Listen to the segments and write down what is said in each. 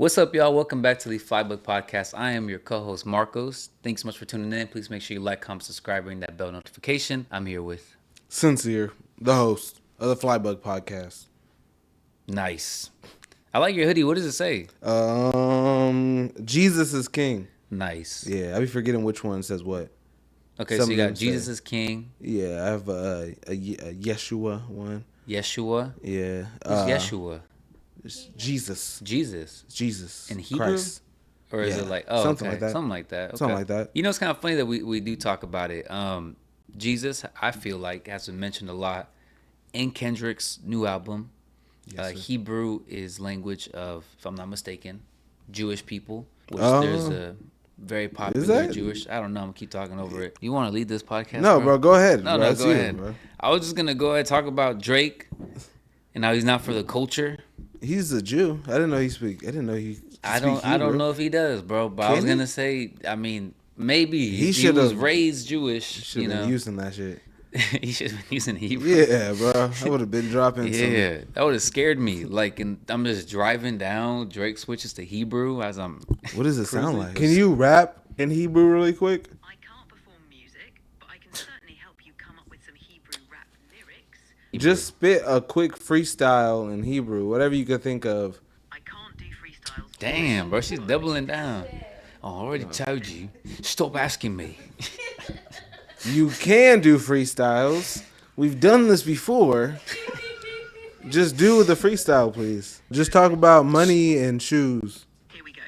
What's up, y'all? Welcome back to the Flybuck podcast. I am your co-host, Marcos. Thanks so much for tuning in. Please make sure you like, comment, subscribe, ring that bell notification. I'm here with... Sincere, the host of the Flybuck podcast. Nice. I like your hoodie. What does it say? Jesus is king. Nice. Yeah, I be forgetting which one says what. Okay, Some so you of got them Jesus say- is King. Yeah, I have a Yeshua one. Yeshua. Yeah. Who's Yeshua? It's Jesus. Jesus. In Hebrew? Christ. Or is Yeah, it like... something like that. Something like that. Okay. Something like that. You know, it's kind of funny that we do talk about it. Jesus, I feel like, has been mentioned a lot in Kendrick's new album. Yes, Hebrew is language of, if I'm not mistaken, Jewish people. Which Oh. there's a very popular Jewish. I don't know. I'm gonna keep talking over it. You want to lead this podcast? No, bro, go ahead. No, bro. no, It's go you, ahead. Bro. I was just gonna go ahead and talk about Drake and how he's not for the culture. He's a Jew. I didn't know he speak. I didn't know he. I don't know if he does, bro. But I was gonna say, I mean, maybe he was raised Jewish. Should have been using that shit. He should have been using Hebrew. Yeah, bro. I would have been dropping some. Yeah, that would have scared me. Like, and I'm just driving down. Drake switches to Hebrew as I'm. What does it sound cruising. like? Can you rap in Hebrew really quick? I can't perform music, but I can certainly help you come up with some Hebrew rap lyrics. Just spit a quick freestyle in Hebrew, whatever you could think of. I can't do freestyles. Damn, bro, she's doubling down. Oh, I already told you. Stop asking me. You can do freestyles. We've done this before. Just do the freestyle, please. Just talk about money and shoes. Here we go.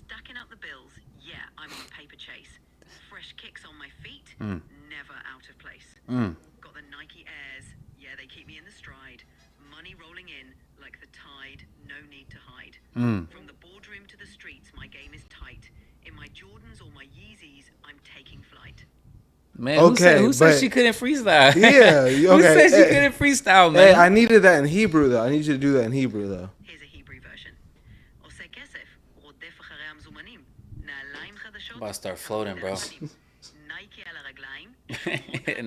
Stacking up the bills. Yeah, I'm on a paper chase. Fresh kicks on my feet. Never out of place. Got the Nike Airs. Yeah, they keep me in the stride. Money rolling in like the tide. No need to hide. From the boardroom to the streets, my game is tight. In my Jordans or my Yeezys, I'm taking flight. Man, Okay, who said but- she couldn't freestyle? Yeah, Who okay. said she couldn't freestyle, man? Hey, I needed that in Hebrew, though. I need you to do that in Hebrew, though. Here's a Hebrew version. עושה כסף, רודף אחרי המזומנים. נעליים חדשות. About to start floating, bro. נייקי על הרגליים.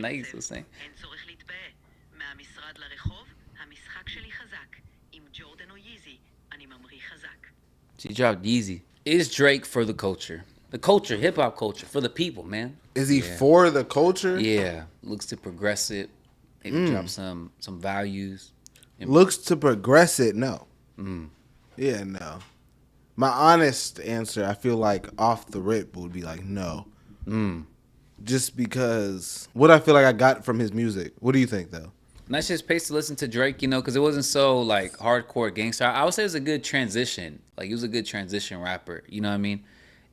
Nice, was saying. אין צורך להתפאה. מהמשרד לרחוב, המשחק שלי חזק. עם ג'ורדן או ייזי, אני ממריא חזק. She dropped Yeezy. Is Drake for the culture? The culture, hip hop culture, for the people, man. Is he for the culture? Yeah, looks to progress it. Maybe drop some values. Looks to progress it? No. Yeah, no. My honest answer, I feel like off the rip would be like no. Just because what I feel like I got from his music. What do you think, though? Nice just pace to listen to Drake, you know, because it wasn't so like hardcore gangster. I would say it was a good transition. Like, he was a good transition rapper. You know what I mean?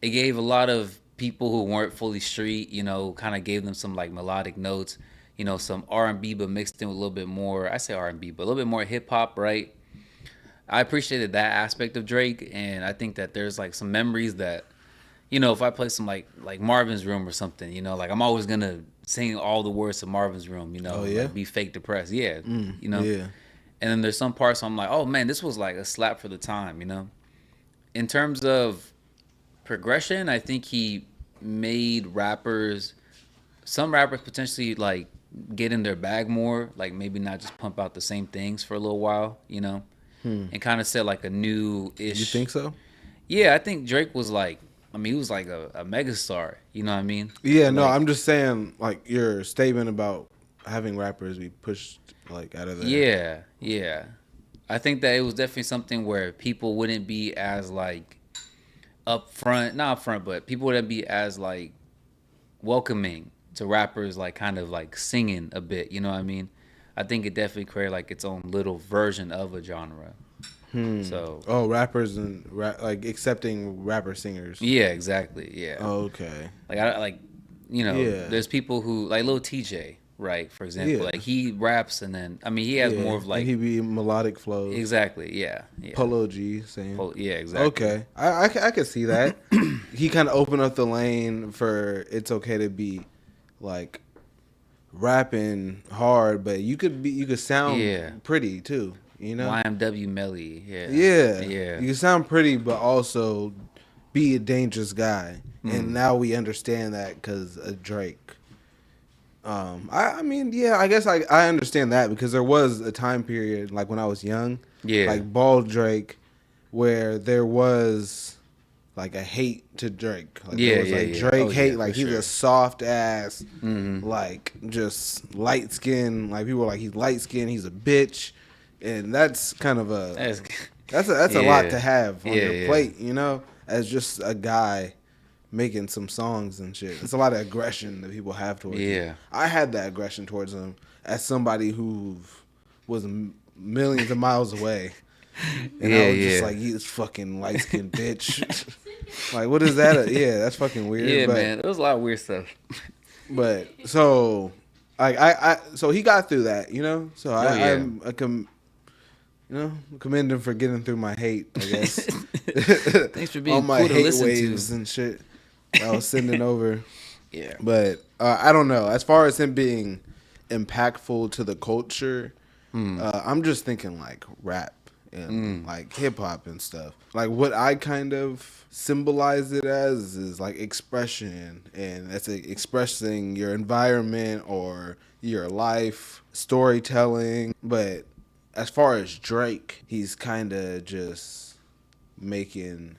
It gave a lot of people who weren't fully street, you know, kind of gave them some like melodic notes, you know, some R&B, but mixed in with a little bit more. I say R&B, but a little bit more hip hop, right? I appreciated that aspect of Drake, and I think that there's like some memories that, you know, if I play some like Marvin's Room or something, you know, like I'm always gonna sing all the words to Marvin's Room, you know, Oh, yeah? like, be fake depressed, yeah, you know. Yeah. And then there's some parts I'm like, oh man, this was like a slap for the time, you know. In terms of progression, I think he made some rappers potentially like get in their bag more, like maybe not just pump out the same things for a little while, you know, and kind of set like a new-ish. You think so? Yeah, I think Drake was like, I mean, he was like a megastar, you know what I mean? Yeah, no, Like, I'm just saying, like, your statement about having rappers be pushed, like, out of the... Yeah. I think that it was definitely something where people wouldn't be as like not upfront, but people wouldn't be as like welcoming to rappers like kind of like singing a bit, you know what I mean? I think it definitely created like its own little version of a genre. So rappers and like accepting rapper singers. yeah, exactly. Yeah. Okay. Like I like, you know, Yeah. there's people who like Lil TJ, right? For example, Yeah. like he raps and then I mean he has more of like and he be melodic flows. exactly, yeah. Polo G, same. Yeah, exactly. Okay, I could see that. He kind of opened up the lane for it's okay to be like rapping hard, but you could sound pretty too. You know, YMW Melly, yeah. Yeah. You can sound pretty, but also be a dangerous guy. And now we understand that because of Drake. I mean, yeah, I guess I understand that because there was a time period like when I was young, Yeah. like Bald Drake where there was like a hate to Drake. Like Yeah, there was yeah, like yeah. Drake Oh, hate, yeah, like for he's sure. a soft ass, like just light skin. Like people were like he's light skinned, he's a bitch, and that's kind of That's that's a lot to yeah, have on yeah, your yeah, plate, as just a guy making some songs and shit. It's a lot of aggression that people have towards you. yeah, I had that aggression towards him as somebody who was millions of miles away. And I yeah, was just yeah. like, you fucking light skinned bitch. Like, what is that? Yeah, that's fucking weird. Yeah, man. There was a lot of weird stuff. But so, like, so he got through that, So Oh yeah. commend him for getting through my hate, I guess. Thanks for On being my cool to hate listen waves to. and shit I was sending over. Yeah. But I don't know. As far as him being impactful to the culture, I'm just thinking like rap and like hip hop and stuff. Like what I kind of symbolize it as is like expression, and that's expressing your environment or your life, storytelling. But as far as Drake, he's kind of just making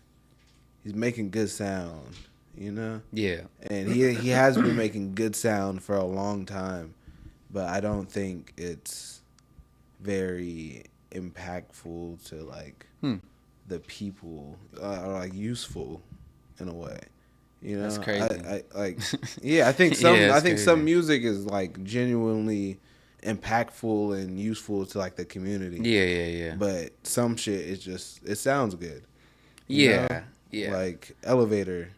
good sound, Yeah. and he has been making good sound for a long time, but I don't think it's very impactful to like the people, or like useful in a way. That's crazy. I like yeah, Yeah, I that's think crazy. some music is like genuinely impactful and useful to like the community, Yeah, yeah, yeah. but some shit is just it sounds good, Yeah, yeah. like Elevator.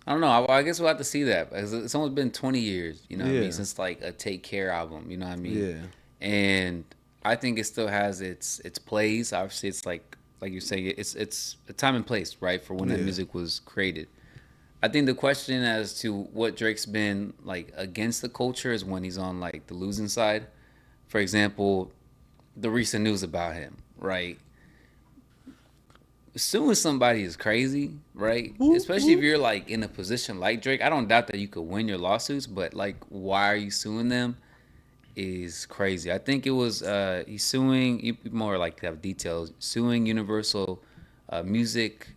I don't know. I guess we'll have to see that because it's almost been 20 years. You know what I mean? Yeah, Since like a Take Care album. You know what I mean? yeah, And I think it still has its plays. Obviously, it's like you say, it's a time and place, right, for when that yeah, music was created. I think the question as to what Drake's been like against the culture is when he's on like the losing side. For example, the recent news about him, right? Suing somebody is crazy, right? Especially if you're like in a position like Drake. I don't doubt that you could win your lawsuits, but like, why are you suing them? Is crazy. I think it was he's suing. You more like to have details. Suing Universal Music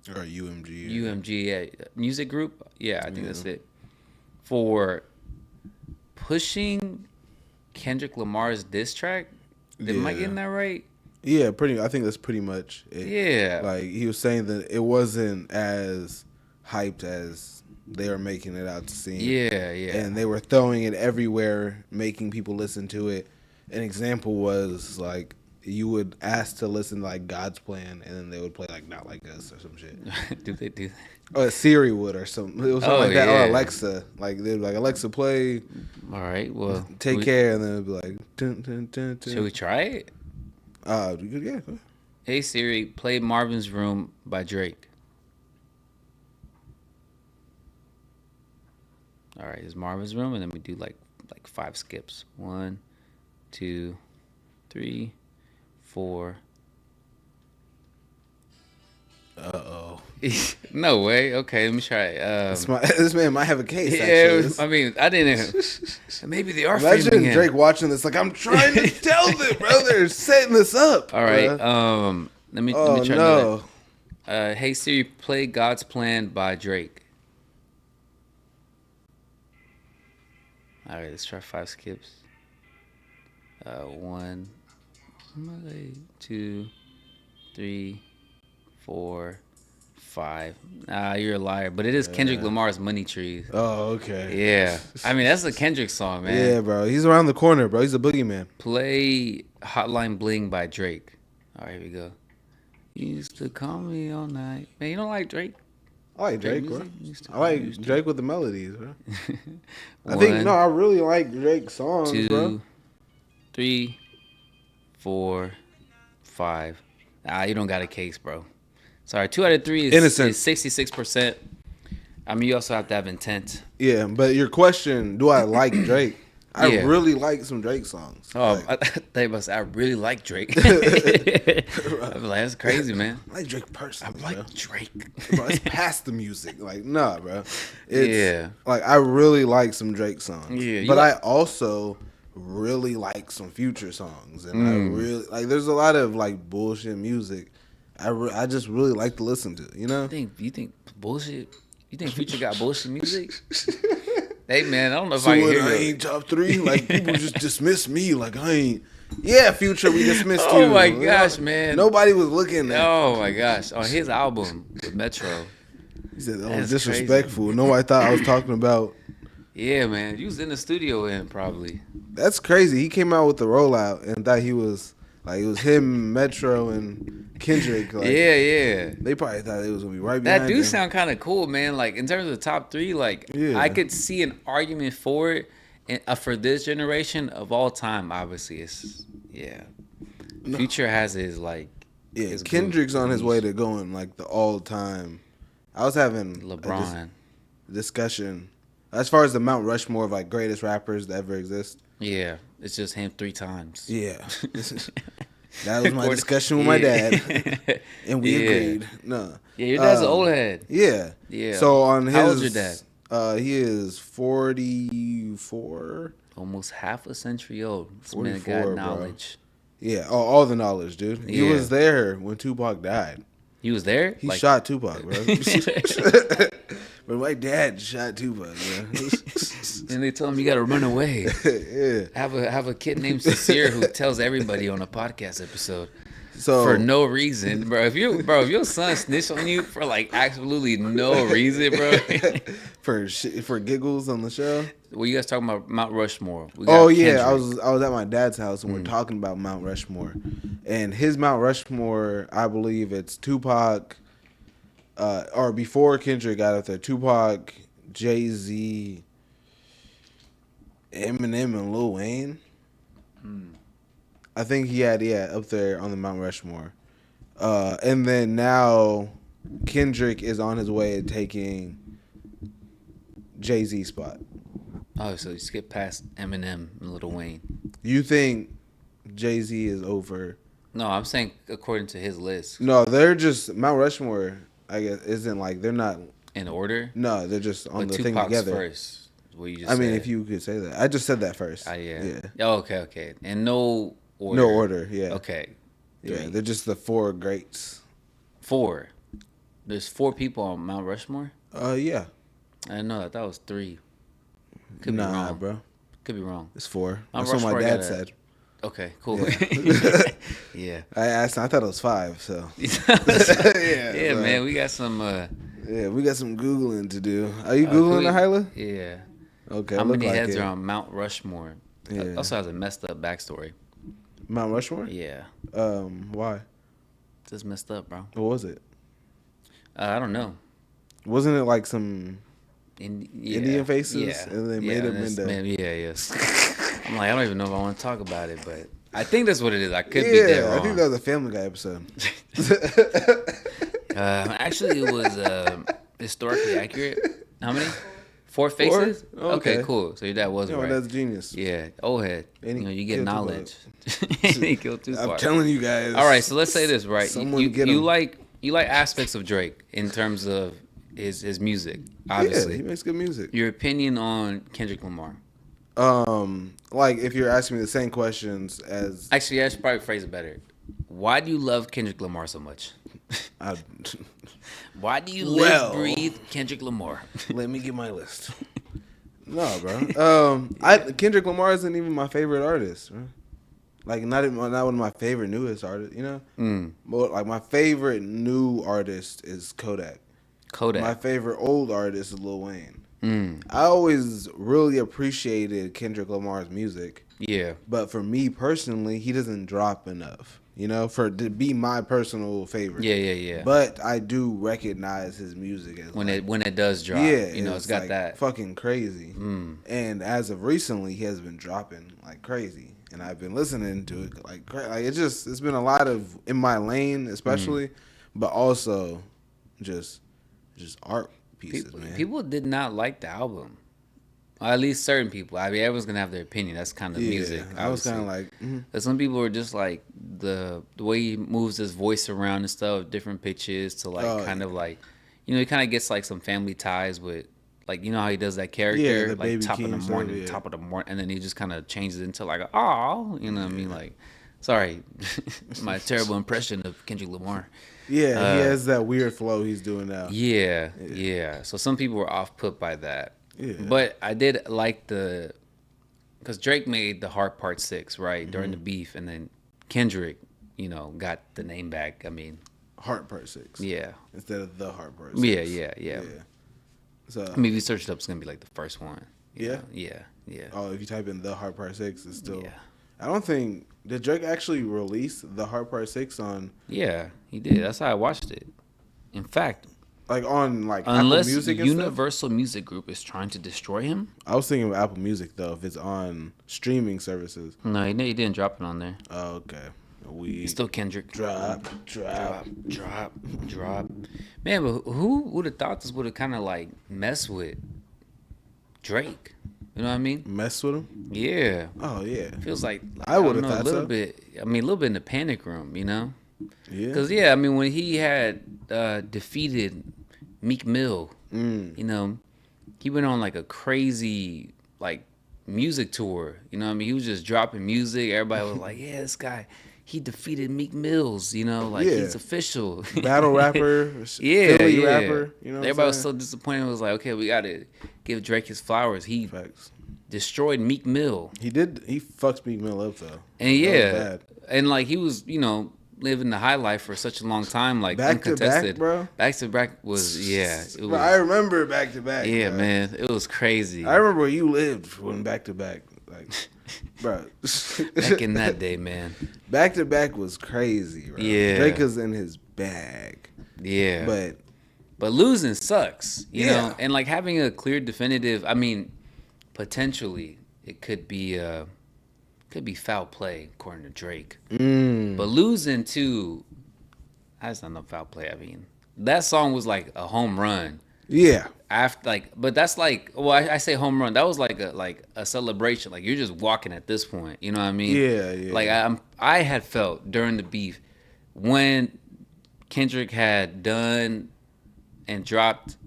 or UMG. UMG Music Group. Yeah, I think Yeah, that's it. For pushing Kendrick Lamar's diss track. Am I yeah. getting that right? Yeah, I think that's pretty much it. Yeah. Like he was saying that it wasn't as hyped as they were making it out to seem, Yeah, yeah. and they were throwing it everywhere, making people listen to it. An example was like you would ask to listen to like God's Plan, and then they would play like Not Like Us or some shit. Do they do that? Or Siri would or something. It was something Oh like that. Or yeah. Alexa, like they'd be like Alexa play All right. Well, Take Care, and then it'd be like dun, dun, dun, dun. should we try it? Yeah. Go ahead. Hey Siri, play Marvin's Room by Drake. All right, it's Marvin's Room, and then we do like 5 skips. 1, 2, 3, 4. Uh-oh. No way. Okay, let me try it. This man might have a case. Yeah, Actually, I mean, I didn't. Maybe they are framing imagine him. Drake watching this. Like, I'm trying to tell them, bro. They're setting this up. All right. bruh. Let me Oh try no. to do that. Hey Siri, play God's Plan by Drake. All right, let's try 5 skips. 1, 2, 3, 4, 5. You're a liar, but it is Kendrick Lamar's Money Trees. Oh, okay. Yeah, I mean that's a Kendrick song, man. Yeah, bro. He's around the corner, bro. He's a boogeyman. Play Hotline Bling by Drake. All right, here we go. You used to call me all night. Man, you don't like Drake? I like Drake, bro. I like Drake with the melodies, bro. I think I really like Drake songs, 2, bro. 3, 4, 5. You don't got a case, bro. Sorry, 2 out of 3 is Innocent. 66%. I mean, you also have to have intent. Yeah, but your question, do I like Drake? I Yeah. really like some Drake songs. Oh, Like, I thought you must say, I really like Drake. I'm like, that's crazy, man. I like Drake personally. I like bro. Drake. Bro, it's past the music. Like, nah, bro. It's, Yeah. Like, I really like some Drake songs. Yeah, you But like- I also really like some Future songs. And I really, like, there's a lot of, like, bullshit music I just really like to listen to. You know. You think bullshit? You think Future got bullshit music? Hey man, I don't know if So I can what? hear I you. ain't top 3. Like people just dismiss me. Like I ain't. Yeah, Future, we dismissed you. Oh my gosh, man! Nobody was looking at. Oh my gosh! On his album with Metro. He said, "Oh, That's disrespectful." crazy. Nobody thought I was talking about. Yeah, man. You was in the studio with him probably. That's crazy. He came out with the rollout and thought he was like it was him, Metro, and Kendrick. Like, Yeah. They probably thought it was gonna be right That behind do him. sound kind of cool, man. Like in terms of the top 3, like Yeah. I could see an argument for it. And, for this generation of all time, obviously, it's Future has his like. Yeah, his Kendrick's group on his niche. way to going like the all-time. I was having LeBron. a discussion as far as the Mount Rushmore of like greatest rappers to ever exist. Yeah, it's just him 3 times. Yeah, that was my discussion with my dad, and we Yeah. agreed. No, Yeah, your dad's an old head. Yeah, Yeah. So on his, How old's your dad? He is 44. Almost half a century old. This man 44, got bro. knowledge. Yeah, all the knowledge, dude. He Yeah. was there when Tupac died. He was there? He shot Tupac, bro. But my dad shot Tupac, bro. And they told him you got to run away. Yeah. Have a kid named Sincere who tells everybody on a podcast episode So for no reason, bro. If your son snitched on you for like absolutely no reason, bro. for giggles on the show. Well, you guys talking about Mount Rushmore? We got Oh yeah, Kendrick. I was at my dad's house and we're talking about Mount Rushmore, and his Mount Rushmore, I believe it's Tupac, or before Kendrick got up there, Tupac, Jay-Z, Eminem, and Lil Wayne. I think he had up there on the Mount Rushmore, and then now Kendrick is on his way to taking Jay-Z's spot. Oh, so you skip past Eminem and Lil Wayne. You think Jay-Z is over? No, I'm saying according to his list. No, they're just Mount Rushmore. I guess isn't like they're not. In order? No, they're just on But the thing Tupac's together. first. What you just I mean, said. if you could say that, I just said that first. Yeah. Oh, okay. And no order. No order. Yeah. Okay. Yeah, 3. they're just the 4 greats. 4. There's 4 people on Mount Rushmore? Yeah. I didn't know that. That was 3. Could be Nah, wrong. bro. Could be wrong. It's 4. Mount That's what my Rushmore dad got a- said. Okay, cool. Yeah. Yeah. I asked. I thought it was 5. So. Yeah, so- man. We got some. Yeah, we got some googling to do. Are you googling the Hyla? Yeah. Okay. How look many like heads it. are on Mount Rushmore? Yeah. Also has a messed up backstory. Mount Rushmore? Yeah. Why? Just messed up, bro. What was it? I don't know. Wasn't it like some Yeah. Indian faces? Yeah. And they made him into. Yes. I'm like, I don't even know if I want to talk about it, but I think that's what it is. I could be Yeah, dead wrong. I think that was a Family Guy episode. Actually, it was historically accurate. How many? 4 faces? Oh, Okay, okay. cool. So your dad was You know, right. that's genius. Yeah, old head. And he You get killed knowledge. He killed I'm Tupac. telling you guys. All right, so let's say this, right? Someone You, get you him. like aspects of Drake in terms of his music, Yeah, obviously. he makes good music. Your opinion on Kendrick Lamar? Like if you're asking me the same questions as Actually, I should probably phrase it better. Why do you love Kendrick Lamar so much? I, Why do you Well. breathe Kendrick Lamar? let me get my list. No, bro. Kendrick Lamar isn't even my favorite artist, bro. Like not one of my favorite newest artists, you know. But like my favorite new artist is Kodak. Kodak. My favorite old artist is Lil Wayne. I always really appreciated Kendrick Lamar's music, Yeah. but for me personally, he doesn't drop enough. You know, to be my personal favorite. Yeah. But I do recognize his music as when like, it does drop, yeah, you know, it's got like that. fucking crazy. And as of recently, he has been dropping like crazy, and I've been listening to it like it's been a lot of in my lane, especially, but also just art pieces, man. People did not like the album. Or at least certain people. I mean, everyone's gonna have their opinion. That's kind of music. I was obviously. kind of like, But some people are just like the way he moves his voice around and stuff, different pitches to like Oh, kind of like, you know, he kind of gets like some family ties with, like, you know how he does that character, Yeah, the like Baby top of King the stuff, morning, yeah. top of the morning, and then he just kind of changes it into like, oh, you know what I mean? Like, sorry, my terrible impression of Kendrick Lamar. Yeah, he has that weird flow he's doing now. Yeah. So some people were off put by that. Yeah. But I did like because Drake made the Heart Part 6, right, during the beef, and then Kendrick, got the name back. I mean, Heart Part 6. yeah. Instead of the Heart Part 6. Yeah. So, I mean, if you search it up, it's going to be like the first one. Yeah? Yeah. oh, if you type in the Heart Part 6, it's still. Yeah. I don't think. Did Drake actually release the Heart Part 6 on. Yeah, he did. That's how I watched it. In fact, Like on Apple unless Music and Universal Music Group is trying to destroy him. I was thinking of Apple Music, though, if it's on streaming services. No, he didn't drop it on there. Oh, okay. It's still Kendrick. Drop. Man, but who would have thought this would have kind of like messed with Drake? You know what I mean? Mess with him? Yeah. Oh, yeah. Feels like I would have don't know, thought a little so. bit. I mean, a little bit in the panic room, Yeah. Because I mean, when he had defeated Meek Mill, he went on like a crazy like music tour. You know what I mean? He was just dropping music. Everybody was like, "Yeah, this guy, he defeated Meek Mills. Like Yeah. he's official." Battle rapper. Yeah, Philly yeah. rapper. You know what Everybody I'm was saying? so disappointed. It was like, okay, we got to give Drake his flowers. He Facts. destroyed Meek Mill. He did. He fucks Meek Mill up, though. And That was yeah, bad. and like he was, living the high life for such a long time, like Back to back, uncontested. bro? Back to back was it Bro, was, I remember back to back. yeah, bro. man, it was crazy. I remember where you lived when back to back. Like, bro. Back in that day, man. Back to back was crazy, bro. Yeah. Drake is in his bag. Yeah, But losing sucks, you Yeah. know, and like having a clear, definitive. I mean, potentially it could be foul play according to Drake, but losing to that's not no foul play. I mean, that song was like a home run. yeah. But that's like, well, I say home run. That was like a celebration. Like you're just walking at this point. You know what I mean? Yeah. Like I had felt during the beef when Kendrick had done and dropped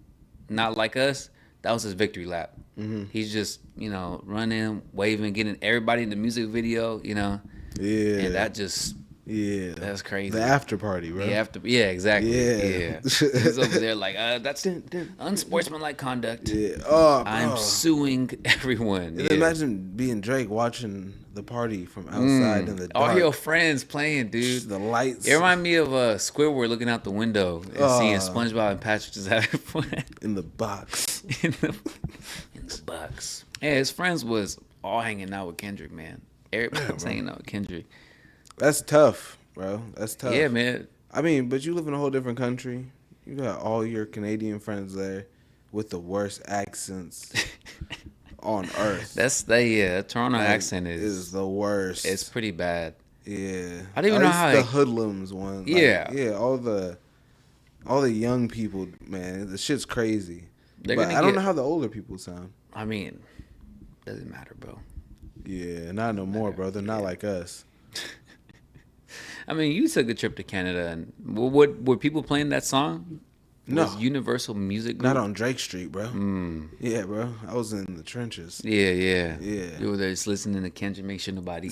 "Not Like Us." That was his victory lap. Mm-hmm. He's just running, waving, getting everybody in the music video. Yeah. And that just Yeah. that's crazy. The after party, bro. Yeah, exactly. Yeah. He's over there like, that's unsportsmanlike conduct. Yeah. Oh, bro. I'm suing everyone. And Yeah. imagine being Drake watching the party from outside in the dark. All your friends playing, dude. The lights. It remind me of Squidward looking out the window and seeing SpongeBob and Patrick just having fun in the box. in the box. Yeah, his friends was all hanging out with Kendrick, man. Everybody was hanging out with Kendrick. That's tough, bro. That's tough. Yeah, man. I mean, but you live in a whole different country. You got all your Canadian friends there with the worst accents on earth. Toronto Like, accent is the worst. it's pretty bad. Yeah. I don't even know how the it- hoodlums one. Like, Yeah. Yeah, all the young people, man, the shit's crazy. They're But gonna I don't get- know how the older people sound. I mean, doesn't matter, bro. Yeah, not no more, bro. They're not like us. I mean, you took a trip to Canada, and were people playing that song? No. Was Universal Music Group? Not on Drake Street, bro. Yeah, bro. I was in the trenches. Yeah. Yeah. You were there just listening to Kendrick, make sure nobody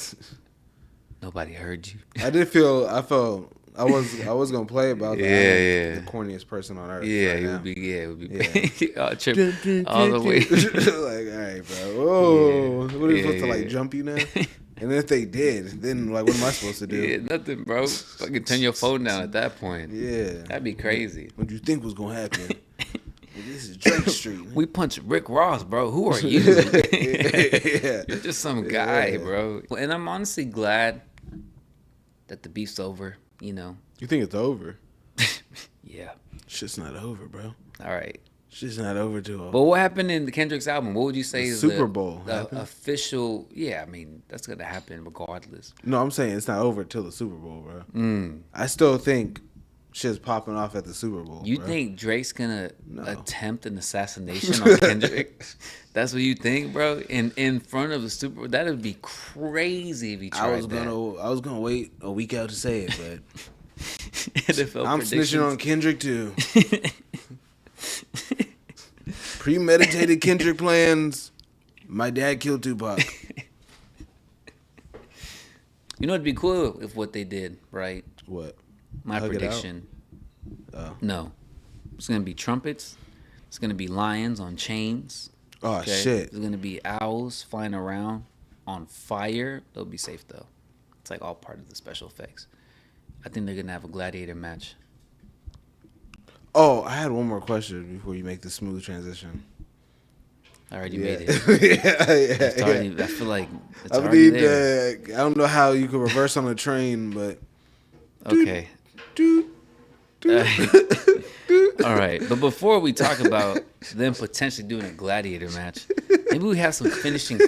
heard you. I was gonna play about that. Yeah. The corniest person on earth. Yeah, right it now. would be. Yeah, it would be. Yeah. All trip all the way. Like, all right, bro. Whoa. What are you supposed to Yeah. like jump you now? And if they did, then like, what am I supposed to do? Yeah, nothing, bro. Fucking turn your phone down at that point. Yeah. That'd be crazy. What do you think was gonna happen? Well, this is Drake Street. We punched Rick Ross, bro. Who are you? Yeah. You're just some guy, Yeah. bro. And I'm honestly glad that the beef's over. You know. You think it's over? Yeah. Shit's not over, bro. All right. Shit's not over till But what happened in the Kendrick's album? What would you say The is Super Bowl the happened. official? Yeah, I mean that's gonna happen regardless. No, I'm saying it's not over till the Super Bowl, bro. I still think shit's popping off at the Super Bowl. You bro. think Drake's gonna No. attempt an assassination on Kendrick? That's what you think, bro? In front of the Super Bowl? That would be crazy if he tried I was that. gonna wait a week out to say it, but NFL I'm predictions. snitching on Kendrick too. Premeditated Kendrick plans. My dad killed Tupac. You know, it'd be cool if what they did, right? What? My Hug it out? prediction. No. It's going to be trumpets. It's going to be lions on chains. Oh, Okay? shit. There's going to be owls flying around on fire. They'll be safe, though. It's like all part of the special effects. I think they're going to have a gladiator match. Oh, I had one more question before you make the smooth transition. I already made it. yeah. I feel like it's I already need there. I don't know how you could reverse on a train, but Okay. doot, All right. But before we talk about them potentially doing a gladiator match, maybe we have some finishing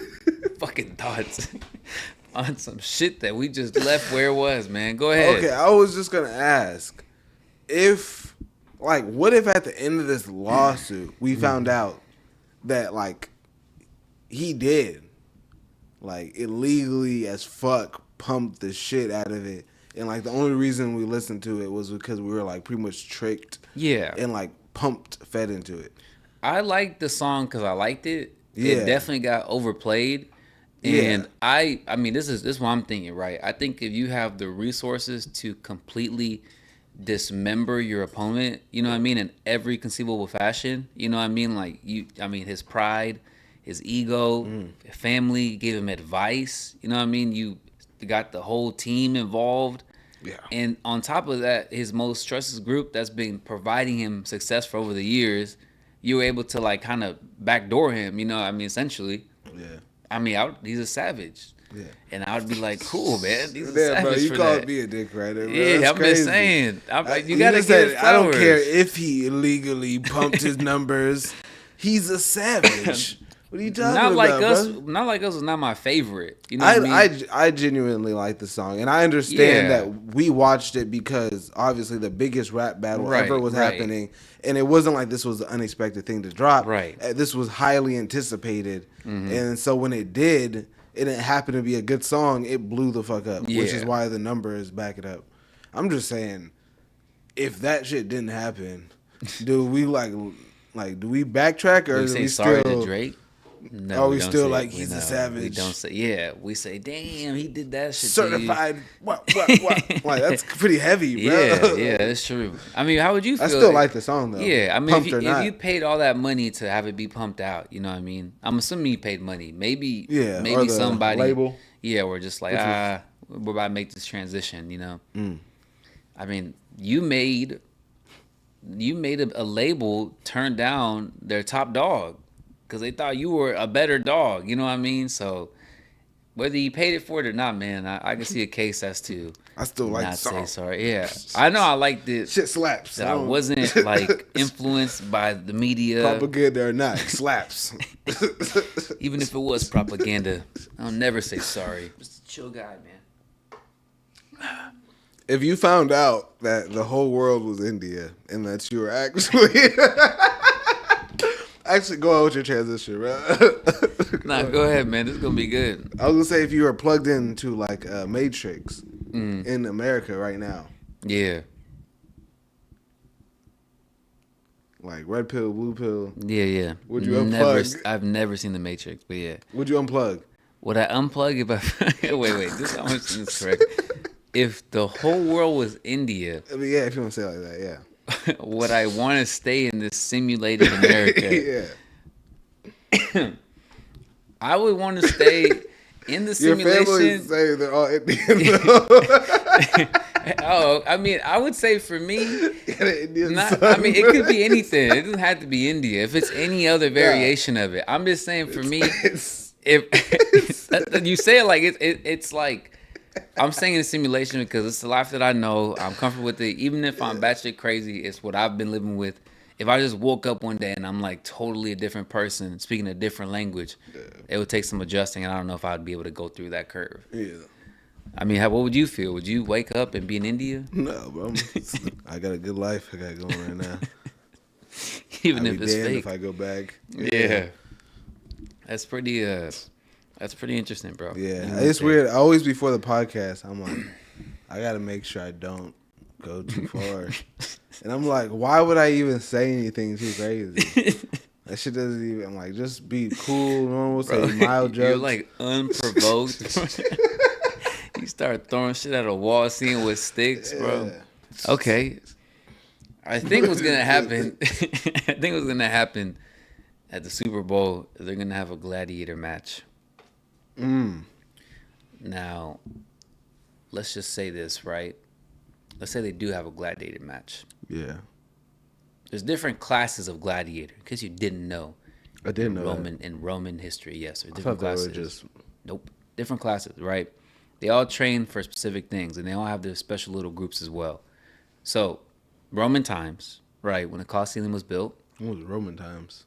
fucking thoughts on some shit that we just left where it was, man. Go ahead. Okay, I was just gonna ask if, like, what if at the end of this lawsuit we found out that, like, he did, like, illegally as fuck pumped the shit out of it, and, like, the only reason we listened to it was because we were, like, pretty much tricked, Yeah. and, like, fed into it. I liked the song because I liked it. Yeah. It definitely got overplayed. And I mean, this is what I'm thinking, right? I think if you have the resources to completely dismember your opponent, you know what I mean, in every conceivable fashion, you know what I mean? Like, his pride, his ego, family gave him advice, you know what I mean? You got the whole team involved. Yeah. And on top of that, his most trusted group that's been providing him success for over the years, you were able to, like, kind of backdoor him, you know what I mean, essentially. Yeah. I mean, he's a savage. Yeah. And I would be like, cool, man. He's a Yeah, savage bro, you for called that. me a dick writer, bro. Yeah, That's I'm crazy. just saying. You You got to just give said, it I don't flowers. care if he illegally pumped his numbers. He's a savage. What are you talking Not about, like us. bro? Not like us was not my favorite. You know what I mean? I genuinely like the song, and I understand Yeah. that we watched it because obviously the biggest rap battle Right, ever was right. happening, and it wasn't like this was an unexpected thing to drop. Right. This was highly anticipated, and so when it did, it didn't happen to be a good song. It blew the fuck up, which is Yeah. why the numbers back it up. I'm just saying, if that shit didn't happen, do we like do we backtrack or we do say we sorry still? to Drake. No, Are we don't still say like it. he's a No, savage? We don't say. Yeah, we say, damn, he did that shit. Certified what? Like, that's pretty heavy, bro. Yeah, that's true. I mean, how would you feel? I still like the song though. Yeah, I mean, Pumped if or you, not. if you paid all that money to have it be pumped out, you know what I mean? I'm assuming you paid money. Maybe, Yeah, or maybe the somebody label. Yeah, we're just like, we're about to make this transition. You know, I mean, you made a label turn down their top dog because they thought you were a better dog. You know what I mean? So whether you paid it for it or not, man, I can see a case as to I still like the not song. say sorry. Yeah, I know I liked it. Shit slaps. That I wasn't like influenced by the media. Propaganda or not, it slaps. Even if it was propaganda, I'll never say sorry. Just a chill guy, man. If you found out that the whole world was India and that you were actually go on with your transition, bro. Nah, go ahead, man. This is gonna be good. I was gonna say if you were plugged into like Matrix in America right now, Yeah. like red pill, blue pill, Yeah. Would you unplug? I've never seen The Matrix, but yeah. would you unplug? Would I unplug if I... wait. This I'm understanding this correct. If the whole world was India, I mean, yeah, if you want to say it like that, yeah. would I want to stay in this simulated America? Yeah. I would want to stay in the Your family simulation. say they're all Indian. though. Oh, I mean, I would say for me, Indian not, son, I mean, it bro. could be anything. It doesn't have to be India. If it's any other variation of it, I'm just saying for me, if you say it like it's like I'm saying in simulation because it's the life that I know. I'm comfortable with it. Even if I'm batshit crazy, it's what I've been living with. If I just woke up one day and I'm like totally a different person, speaking a different language, it would take some adjusting, and I don't know if I'd be able to go through that curve. Yeah. I mean, what would you feel? Would you wake up and be in India? No, bro. I got a good life I got going right now. Even I'd if be it's damned fake. if I go back. Yeah. That's pretty interesting, bro. Yeah, it's weird. Always before the podcast, I'm like, I gotta make sure I don't go too far. And I'm like, why would I even say anything too crazy? That shit doesn't even. I'm like, just be cool, normal, say mild jokes. You're like unprovoked. You start throwing shit at a wall, seeing with sticks, bro. Yeah. Okay. I think what's gonna happen. I think what's gonna happen at the Super Bowl. They're gonna have a gladiator match. Now, let's just say this, right? Let's say they do have a gladiator match. Yeah. There's different classes of gladiator, because you didn't know. I didn't know that. In Roman history, yes, there's I different thought they classes. were just... Nope, different classes, right? They all train for specific things, and they all have their special little groups as well. So, Roman times, right? When the Colosseum was built, What was Roman times?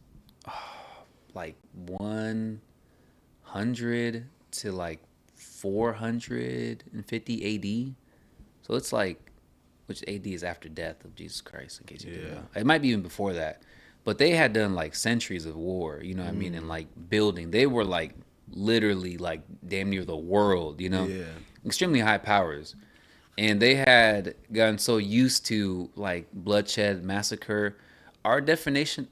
like 100 to like 450 AD. So it's like, which AD is after death of Jesus Christ, in case you didn't know. It might be even before that. But they had done like centuries of war, you know what I mean? And like building. They were like literally like damn near the world, you know? Yeah. Extremely high powers. And they had gotten so used to like bloodshed, massacre. Our definition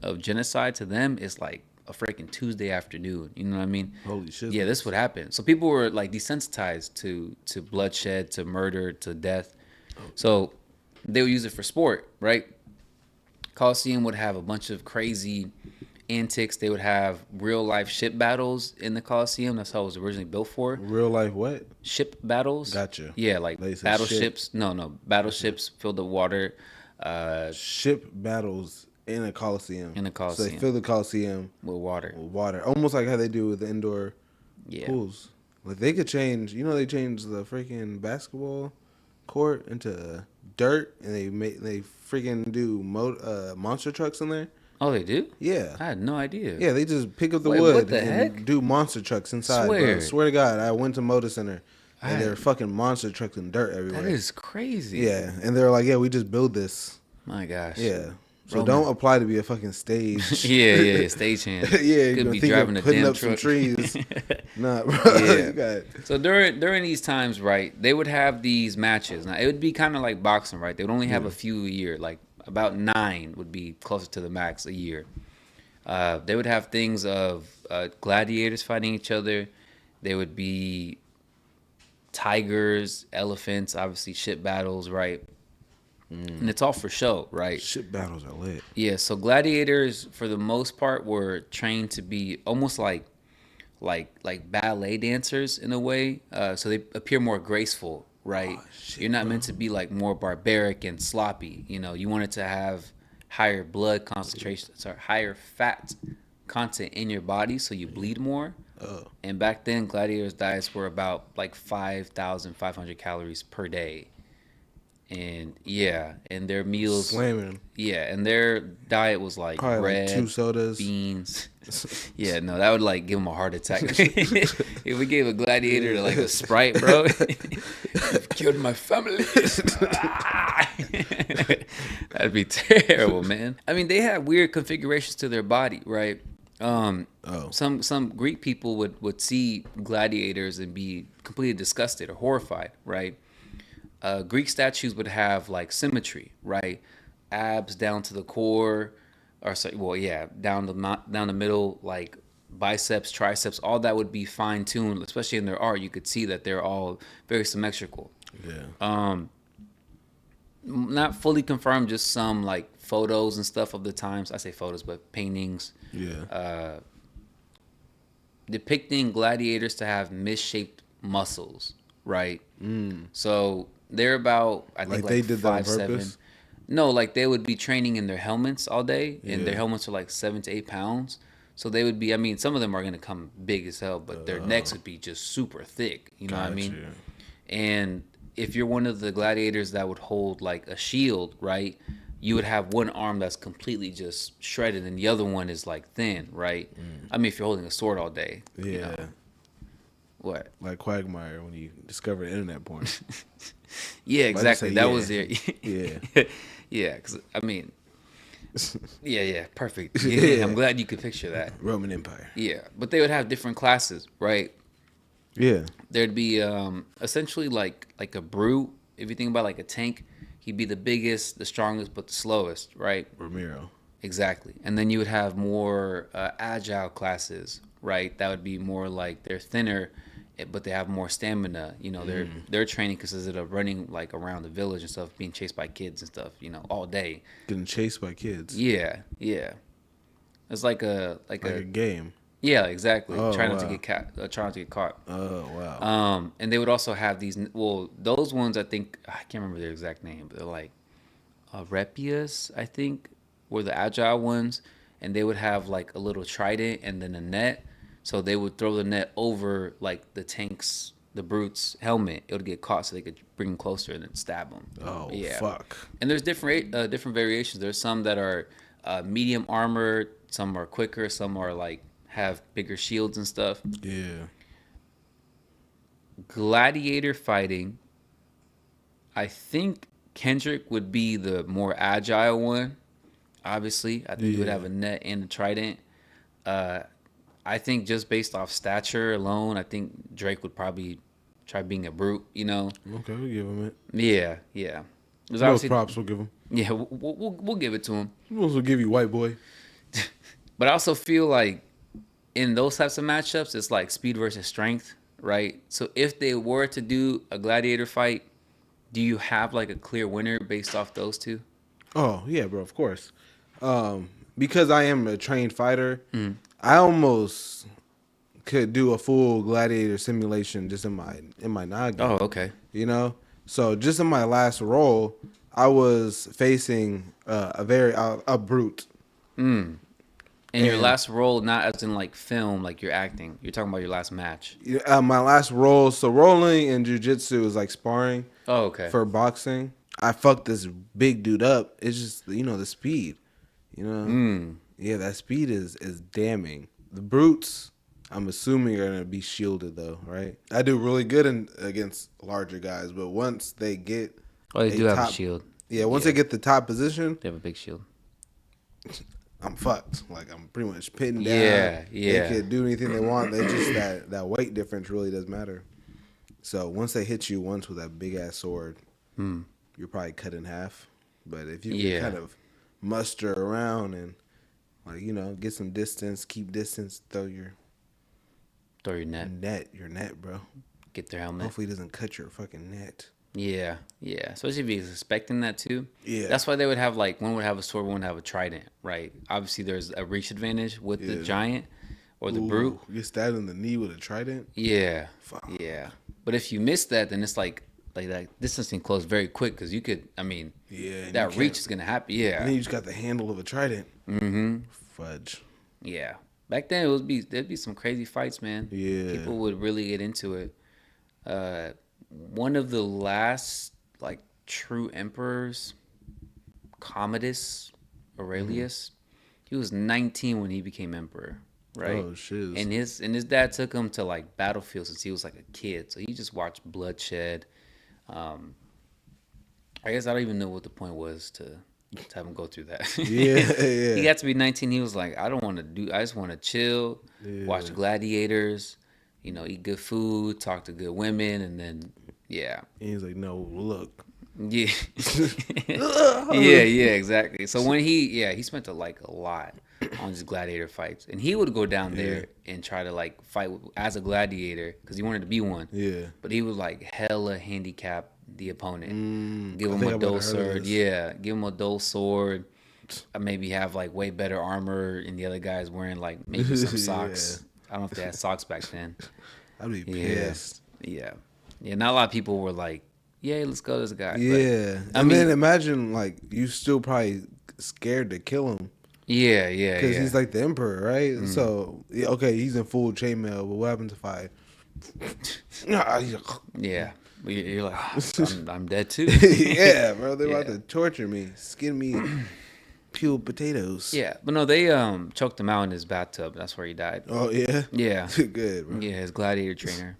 of genocide to them is like a freaking Tuesday afternoon. You know what I mean? Holy shit. Yeah, this would happen. So people were like desensitized to bloodshed, to murder, to death. So they would use it for sport, right? Coliseum would have a bunch of crazy antics. They would have real life ship battles in the Coliseum. That's how it was originally built for. Real life what? Ship battles. Gotcha. Yeah, like They said battleships. No, battleships filled with water. Ship battles in a Coliseum. In a So Coliseum. they fill the Coliseum With water. with water. Almost like how they do with the indoor pools. Like they could change, they changed the freaking basketball court into dirt, and they freaking do monster trucks in there. Oh, they do? Yeah. I had no idea. Yeah, they just pick up the Wait, wood what the and heck? do monster trucks inside. Swear. Bro. Swear to God, I went to Motor Center and I- there were fucking monster trucks and dirt everywhere. That is crazy. Yeah, and they're like, yeah, we just build this. My gosh. Yeah. So Roman. don't apply to be a fucking stage. Yeah, stagehand. Yeah, you Could know, be think driving of a putting damn up some truck. trees. Nah, bro. Yeah. You got it. So during these times, right, they would have these matches. Now it would be kind of like boxing, right? They would only have a few a year, like about 9 would be closer to the max a year. They would have things of gladiators fighting each other. They would be tigers, elephants, obviously ship battles, right? And it's all for show, right? Shit battles are lit. Yeah, so gladiators for the most part were trained to be almost like ballet dancers in a way. So they appear more graceful, right? You're not meant to be like more barbaric and sloppy. You know, you wanted to have higher blood concentration, higher fat content in your body, so you bleed more. And back then, gladiators' diets were about like 5,500 calories per day. And and their meals, Slamming. and their diet was like Probably bread, like 2 sodas. beans. No, that would like give them a heart attack. If we gave a gladiator like a Sprite, bro, you've killed my family. That'd be terrible, man. I mean, they had weird configurations to their body, right? Some Greek people would see gladiators and be completely disgusted or horrified, right? Greek statues would have like symmetry, right? Abs down to the core, down the middle, like biceps, triceps, all that would be fine tuned. Especially in their art, you could see that they're all very symmetrical. Yeah. Not fully confirmed, just some like photos and stuff of the times. I say photos, but paintings. Yeah. Depicting gladiators to have misshaped muscles, right? So they're about, I think, Like they did that on 5'7". purpose? No, like they would be training in their helmets all day, and Yeah. their helmets are like 7 to 8 pounds. So they would be, I mean, some of them are gonna come big as hell, but their necks would be just super thick. You know what I mean? Gotcha. And if you're one of the gladiators that would hold like a shield, right? You would have one arm that's completely just shredded, and the other one is like thin, right? I mean, if you're holding a sword all day, Yeah. you know. What? Like Quagmire when he discovered internet porn. Yeah, exactly. say That yeah. was their. Yeah. Yeah, because I mean, yeah, perfect. Yeah. Yeah, I'm glad you could picture that. Roman Empire. Yeah, but they would have different classes, right? Yeah. There'd be essentially like a brute. If you think about like a tank, he'd be the biggest, the strongest, but the slowest, right? Ramiro. Exactly. And then you would have more agile classes, right? That would be more like they're thinner but they have more stamina. Their training consisted of running like around the village and stuff, being chased by kids and stuff. All day. Getting chased by kids. Yeah, yeah. It's like like a game. Yeah, exactly. Oh, Trying not wow. to get trying not to get caught. Oh wow. And they would also have these. Well, those ones I think I can't remember their exact name, but they're like Repias, I think, were the agile ones, and they would have like a little trident and then a net. So they would throw the net over like the tank's, the brute's helmet. It would get caught, so they could bring him closer and then stab him. Oh Yeah. fuck. And there's different variations. There's some that are medium armored, some are quicker, some are like have bigger shields and stuff. Yeah. Gladiator fighting, I think Kendrick would be the more agile one. Obviously, I think he would have a net and a trident. I think just based off stature alone, I think Drake would probably try being a brute. Okay, we'll give him it. Yeah, yeah. There's Those obviously props we'll give him. Yeah, we'll give it to him. We'll also give you white boy. But I also feel like in those types of matchups, it's like speed versus strength, right? So if they were to do a gladiator fight, do you have like a clear winner based off those two? Oh yeah, bro. Of course. Because I am a trained fighter, I almost could do a full gladiator simulation just in my noggin. Oh, okay. So just in my last role, I was facing a brute. And your last role, not as in like film, like you're acting. You're talking about your last match. My last role, so rolling in jiu-jitsu is like sparring. Oh, okay. For boxing, I fucked this big dude up. It's just the speed. Yeah, that speed is damning. The brutes, I'm assuming, are gonna be shielded though, right? I do really good against larger guys, but once they get they do have a shield. Yeah, once they get the top position, They have a big shield. I'm fucked. Like I'm pretty much pinned down. Yeah. They could do anything they want. They just that weight difference really does matter. So once they hit you once with that big ass sword, you're probably cut in half. But if you can kind of muster around and get some distance, keep distance, throw your net, bro. Get their helmet. Hopefully it doesn't cut your fucking net. Yeah. Especially if he's expecting that too. Yeah. That's why they would have like one would have a sword, one would have a trident, right? Obviously, there's a reach advantage with the giant or the brute. You get stabbed in the knee with a trident. Yeah. Fuck. Yeah. But if you miss that, then it's like that distance can close very quick because you could. I mean, that reach is gonna happen. Yeah. And then you just got the handle of a trident. Mm-hmm. Fudge. Yeah. Back then, there'd be some crazy fights, man. Yeah. People would really get into it. One of the last like true emperors, Commodus Aurelius, he was 19 when he became emperor, right? Oh shit. And his dad took him to like battlefields since he was like a kid, so he just watched bloodshed. I guess I don't even know what the point was to have him go through that. Yeah. He got to be 19. He was like, I just want to chill, watch Gladiators, eat good food, talk to good women, and then, yeah. And he's like, no, look. Yeah. yeah, exactly. So when he spent a lot on his gladiator fights. And he would go down there and try to like fight as a gladiator because he wanted to be one. Yeah. But he would like hella handicap the opponent. Give I him think a I've dull heard of sword. this. Yeah. Give him a dull sword. Maybe have like way better armor and the other guy's wearing like maybe some socks. I don't know if they had socks back then. I'd be pissed. Yeah. Not a lot of people were like, yeah, let's go to this guy. Yeah. But, then imagine like you still probably scared to kill him. Yeah. Because he's like the emperor, right? So, okay, he's in full chainmail, but what happens if I... Yeah. You're like, I'm dead too. Yeah, bro. They're about to torture me. Skin me peeled potatoes. Yeah. But no, they choked him out in his bathtub. That's where he died. Oh, yeah? Yeah. Good, bro. Yeah, his gladiator trainer.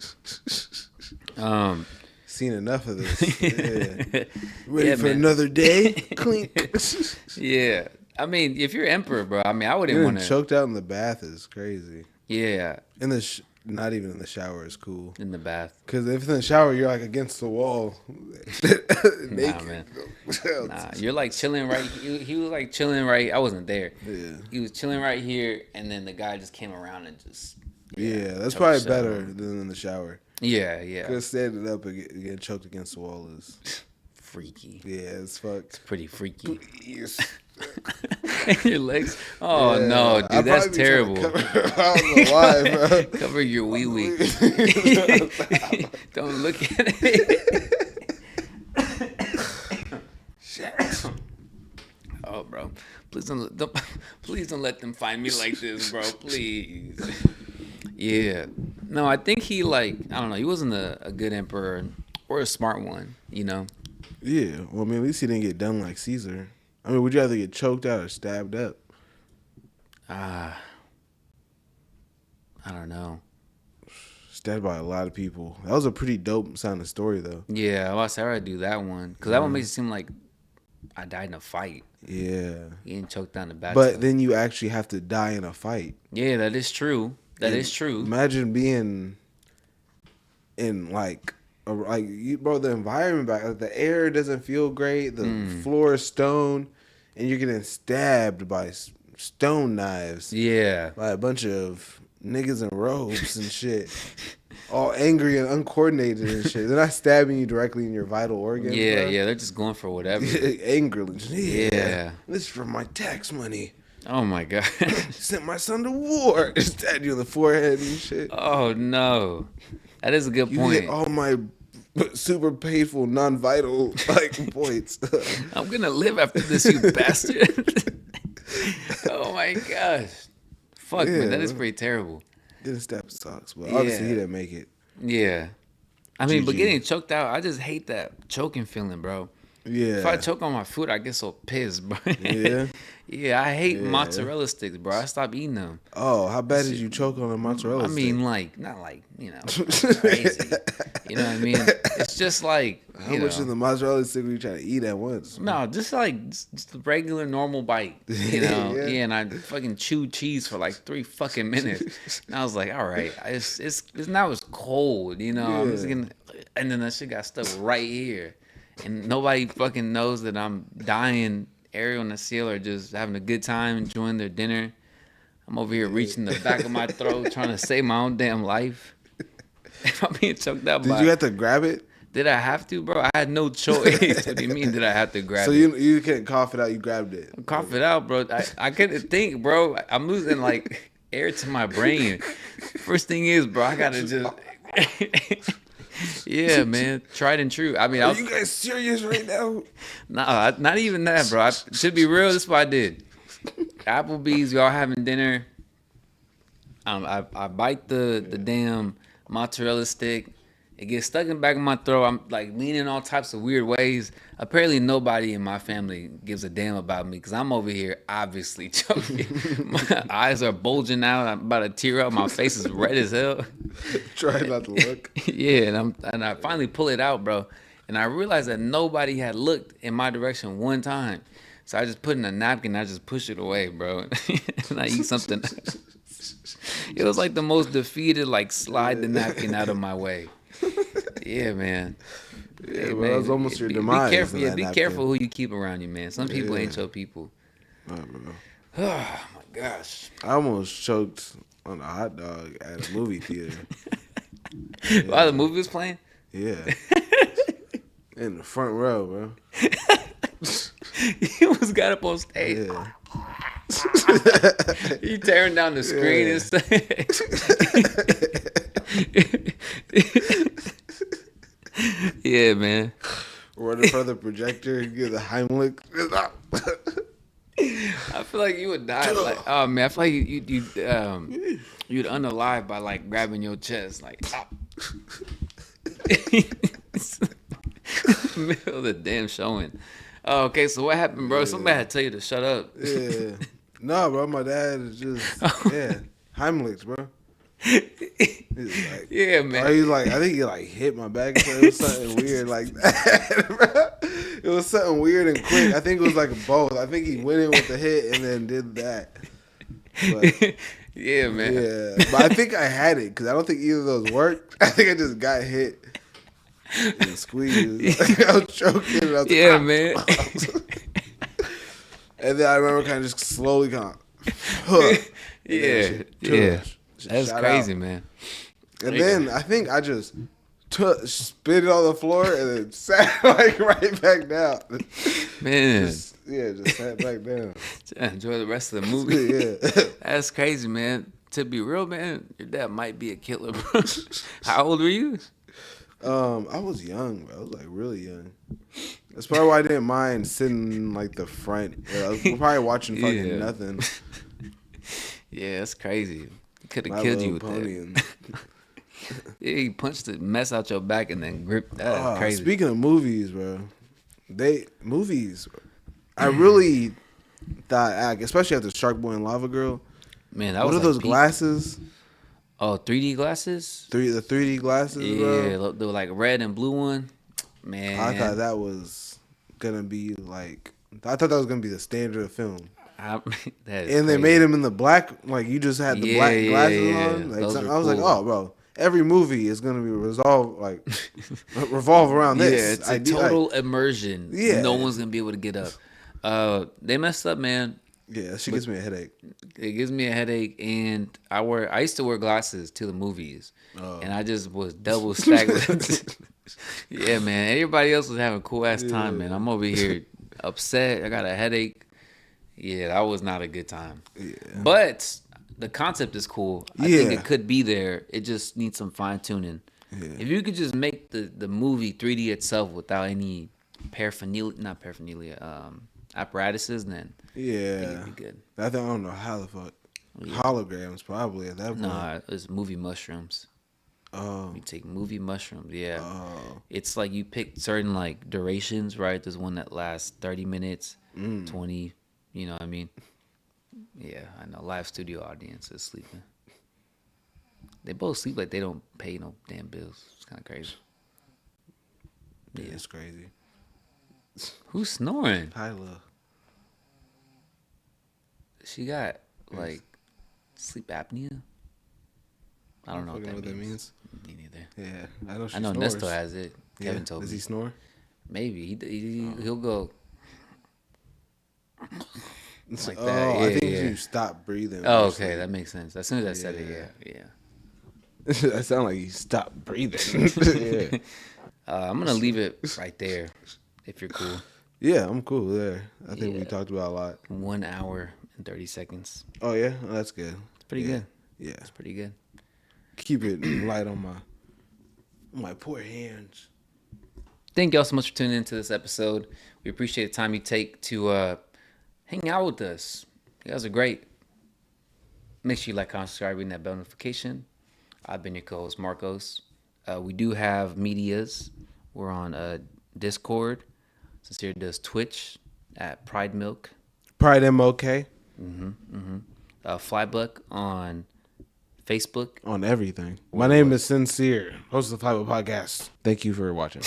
Seen enough of this. Yeah. Ready for man. another day? Clink. Yeah. I mean, if you're emperor, bro, I mean, I wouldn't want to. Choked out in the bath is crazy. Yeah. In the not even in the shower is cool. In the bath. Because if in the shower, you're like against the wall. Nah, man. Nah, you're like chilling right. He was like chilling right. I wasn't there. Yeah. He was chilling right here, and then the guy just came around and just. Yeah, that's probably better than in the shower. Yeah, yeah. Because standing up and getting choked against the wall is Freaky. yeah, it's fuck. It's pretty freaky. Please. And your legs. Oh Yeah, no, I'd dude, that's probably be trying to terrible. cover- I don't know why, bro. Cover your wee wee. Don't look at it. Shit. Oh, bro, please don't let them find me like this, bro. Please. Yeah. No, I think he I don't know. He wasn't a good emperor or a smart one. You know. Yeah, well, I mean, at least he didn't get done like Caesar. I mean, would you rather get choked out or stabbed up? I don't know. Stabbed by a lot of people. That was a pretty dope sounding story, though. Yeah, I was I'd do that one because that one makes it seem like I died in a fight. Yeah. Getting choked down the bathtub. But then you actually have to die in a fight. Yeah, that is true. That is true. Imagine being in bro, the environment back, like, the air doesn't feel great. The floor is stone, and you're getting stabbed by stone knives. Yeah. By a bunch of niggas in robes and shit, all angry and uncoordinated and shit. They're not stabbing you directly in your vital organs. Yeah, bro. yeah. They're just going for whatever. Angrily. Yeah. This is from my tax money. Oh my god. Sent my son to war. Stabbed you in the forehead and shit. Oh no. That is a good You point. hit all my super painful, non-vital points. I'm gonna live after this, you bastard. Oh my gosh. Fuck, man, that is pretty terrible. Didn't stab sucks, but obviously he didn't make it. Yeah. I mean, but GG. getting choked out, I just hate that choking feeling, bro. Yeah. If I choke on my food, I get so pissed, bro. Yeah? Yeah, I hate Yeah. mozzarella sticks, bro. I stopped eating them. Oh, how bad did you choke on a mozzarella I mean, not crazy. You know what I mean? It's just like, How you much know, of the mozzarella stick were you trying to eat at once? no, just a regular normal bite, you know? Yeah. Yeah, and I fucking chewed cheese for like 3 fucking minutes. And I was like, all right, it's now it's cold, you know? I'm just Yeah. gonna, and then that shit got stuck right here. And nobody fucking knows that I'm dying. Ariel and Seal are just having a good time, enjoying their dinner. I'm over here reaching the back of my throat, trying to save my own damn life. If I'm being choked out Did you have to grab it? Did I have to, bro? I had no choice. What do you mean did I have to grab So it? you can't cough it out, you grabbed it. Cough it out, bro. I couldn't think, bro. I'm losing like air to my brain. First thing is, bro, I gotta just yeah, man. Tried and true. I mean, Are you guys serious right now? nah, not even that, bro. To be real, this is what I did. Applebee's, y'all having dinner. I bite the damn mozzarella stick. It gets stuck in the back of my throat. I'm like leaning all types of weird ways. Apparently, nobody in my family gives a damn about me because I'm over here obviously choking. My eyes are bulging out. I'm about to tear up. My face is red as hell. Try not to look. Yeah, and I finally pull it out, bro. And I realized that nobody had looked in my direction one time. So I just put in a napkin and I just push it away, bro. And I eat something. It was like the most defeated, like slide the napkin out of my way. Yeah, man. Yeah, Hey, bro, man, that was almost your be demise. careful, in that be napkin. careful who you keep around you, man. Some people ain't your people. Nah, bro. Oh my gosh. I almost choked on a hot dog at a movie theater. While the movie was playing? Yeah. In the front row, bro. He almost got up on stage. Yeah. He tearing down the screen and stuff. Yeah, man. Running for the projector, give the Heimlich. I feel like you would die. Like, oh man, I feel like you'd unalive by like grabbing your chest, like. Middle of the damn showing. Oh, okay, so what happened, bro? Somebody had to tell you to shut up. Yeah. No, bro, my dad is just, yeah. Heimlichs, bro. He's like, Yeah, man. or he's like, I think he like hit my back. So it was something weird like that, bro. It was something weird and quick. I think it was like both. I think he went in with the hit and then did that. But, Yeah, man. yeah, but I think I had it because I don't think either of those worked. I think I just got hit and squeezed. I was choking. And I was Yeah, like, man. And then I remember kind of just slowly going, huh. Yeah, yeah. That's Shout crazy, out. man. And then I think I just spit it on the floor and then sat like right back down. Man, Just sat back down. enjoy the rest of the movie. Yeah. That's crazy, man. To be real, man, your dad might be a killer, bro. How old were you? I was young, bro. I was like really young. That's probably why I didn't mind sitting in like the front. I was probably watching fucking Yeah. nothing. Yeah, that's crazy. He could have My killed you Little with Pony that. Yeah, he punched the mess out your back and then gripped that. and, Crazy. Speaking of movies, bro, I really thought, especially after Shark Boy and Lava Girl. Man, that What was are like those peak. glasses? Oh, 3D glasses? The 3D glasses, Yeah, bro. the like red and blue one. Man, I thought that was gonna be like. I thought that was gonna be the standard of film. that is And they crazy. made him in the black, like you just had the Yeah, black yeah, glasses yeah. on. Like, Those so were I was like, cool. oh, bro, every movie is gonna be revolve around Yeah, this. it's a total immersion. Yeah. No one's gonna be able to get up. They messed up, man. Yeah, she gives me a headache. It gives me a headache, and I used to wear glasses to the movies, and I just was double stacked with. Yeah, man. Everybody else was having a cool ass time, man. I'm over here upset. I got a headache. Yeah, that was not a good time. Yeah. But the concept is cool. I think Yeah. it could be there. It just needs some fine tuning. Yeah. If you could just make the movie 3D itself without any apparatuses, then Yeah, it'd be good. I don't know how the fuck Yeah. holograms probably at that point. Nah, it's movie mushrooms. Oh, You take movie mushrooms, yeah. oh, It's like you pick certain like durations, right? There's one that lasts 30 minutes, 20, you know what I mean? Yeah, I know. Live studio audience is sleeping. They both sleep like they don't pay no damn bills. It's kind of crazy. yeah, it's crazy. Who's snoring? Tyler, She got like sleep apnea. I don't know what fucking that know means. Me neither. Yeah, I know. She I know snores. Nesto has it. Yeah. Kevin told Does me. he snore? Maybe he'll go like Oh, that. I Yeah, think yeah. you stop breathing. Oh, when you okay, that makes sense. As soon as I said it, Yeah. yeah. sleep. That sound like you stop breathing. Yeah. I'm gonna leave it right there, if you're cool. Yeah, I'm cool there. I think we Yeah. talked about a lot. 1 hour and 30 seconds. Oh yeah, oh, that's good. It's pretty Yeah. good. Yeah, It's pretty good. keep it light on my poor hands. Thank y'all so much for tuning into this episode. We appreciate the time you take to hang out with us. You guys are great. Make sure you like, comment, subscribe, ring that bell notification. I've been your co-host, Marcos. We do have medias. We're on Discord. Sincere does Twitch at Pride Milk. Pride MOK Flybuck on Facebook. on everything. My name is Sincere, host of the Flybuck podcast. Thank you for watching.